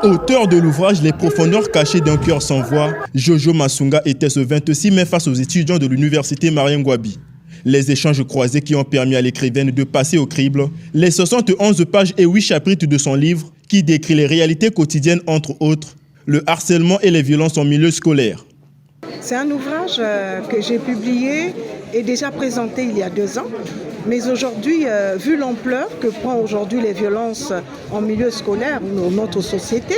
Auteur de l'ouvrage Les profondeurs cachées d'un cœur sans voix, Jojo Masunga était ce 26 mai face aux étudiants de l'université Marien Ngouabi. Les échanges croisés qui ont permis à l'écrivaine de passer au crible les 71 pages et 8 chapitres de son livre qui décrit les réalités quotidiennes entre autres, le harcèlement et les violences en milieu scolaire. C'est un ouvrage que j'ai publié et déjà présenté il y a 2 ans. Mais aujourd'hui, vu l'ampleur que prend aujourd'hui les violences en milieu scolaire dans notre société,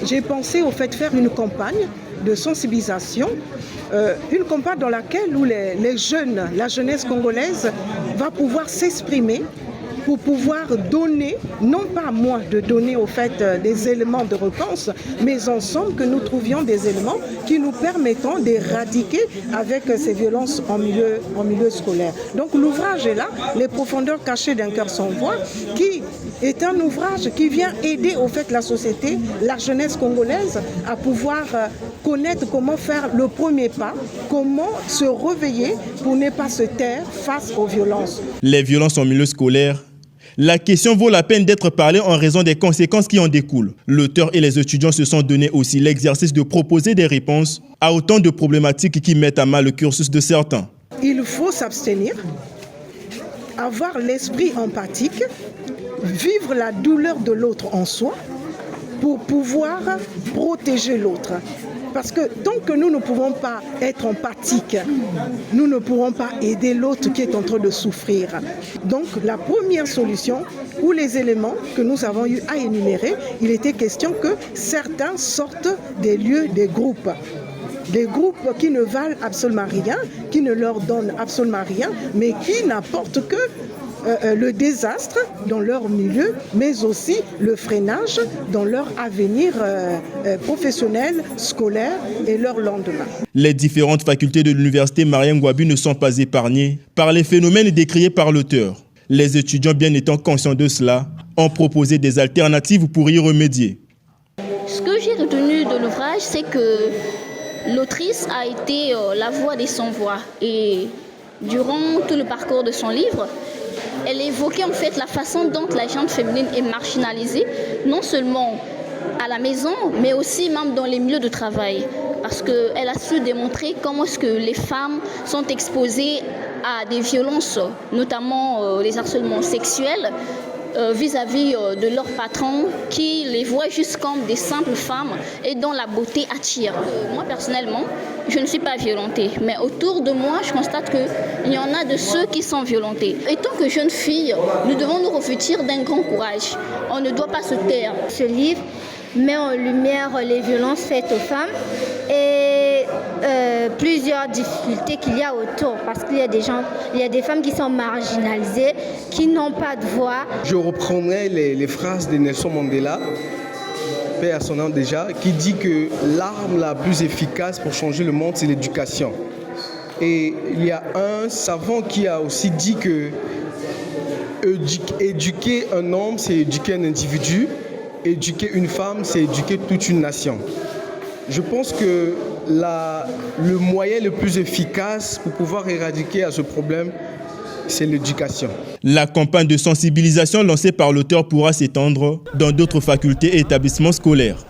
j'ai pensé au fait de faire une campagne de sensibilisation, une campagne dans laquelle où les jeunes, la jeunesse congolaise va pouvoir s'exprimer pour pouvoir donner, non pas moi de donner au fait des éléments de réponse, mais ensemble que nous trouvions des éléments qui nous permettront d'éradiquer avec ces violences en milieu scolaire. Donc l'ouvrage est là, Les profondeurs cachées d'un cœur sans voix, qui est un ouvrage qui vient aider au fait la société, la jeunesse congolaise à pouvoir connaître comment faire le premier pas, comment se réveiller pour ne pas se taire face aux violences. Les violences en milieu scolaire. La question vaut la peine d'être parlée en raison des conséquences qui en découlent. L'auteur et les étudiants se sont donné aussi l'exercice de proposer des réponses à autant de problématiques qui mettent à mal le cursus de certains. Il faut s'abstenir, avoir l'esprit empathique, vivre la douleur de l'autre en soi pour pouvoir protéger l'autre. Parce que tant que nous ne pouvons pas être empathiques, nous ne pourrons pas aider l'autre qui est en train de souffrir. Donc la première solution, ou les éléments que nous avons eu à énumérer, il était question que certains sortent des lieux, des groupes qui ne valent absolument rien, qui ne leur donnent absolument rien, mais qui n'apportent que le désastre dans leur milieu, mais aussi le freinage dans leur avenir professionnel, scolaire et leur lendemain. Les différentes facultés de l'université Marien Ngouabi ne sont pas épargnées par les phénomènes décriés par l'auteur. Les étudiants, bien étant conscients de cela, ont proposé des alternatives pour y remédier. Ce que j'ai retenu de l'ouvrage, c'est que l'autrice a été la voix des sans-voix. Et durant tout le parcours de son livre, elle évoquait en fait la façon dont la gente féminine est marginalisée, non seulement à la maison, mais aussi même dans les milieux de travail. Parce qu'elle a su démontrer comment est-ce que les femmes sont exposées à des violences, notamment les harcèlements sexuels, vis-à-vis de leurs patrons qui les voient juste comme des simples femmes et dont la beauté attire. Moi personnellement, je ne suis pas violentée, mais autour de moi, je constate qu'il y en a de ceux qui sont violentés. Et tant que jeunes filles, nous devons nous revêtir d'un grand courage. On ne doit pas se taire. Ce livre met en lumière les violences faites aux femmes et plusieurs difficultés qu'il y a autour, parce qu'il y a des femmes qui sont marginalisées, qui n'ont pas de voix. Je reprendrai les phrases de Nelson Mandela, paix à son âme déjà, qui dit que l'arme la plus efficace pour changer le monde, c'est l'éducation. Et il y a un savant qui a aussi dit que éduquer un homme, c'est éduquer un individu. Éduquer une femme, c'est éduquer toute une nation. Je pense que le moyen le plus efficace pour pouvoir éradiquer à ce problème, c'est l'éducation. La campagne de sensibilisation lancée par l'auteur pourra s'étendre dans d'autres facultés et établissements scolaires.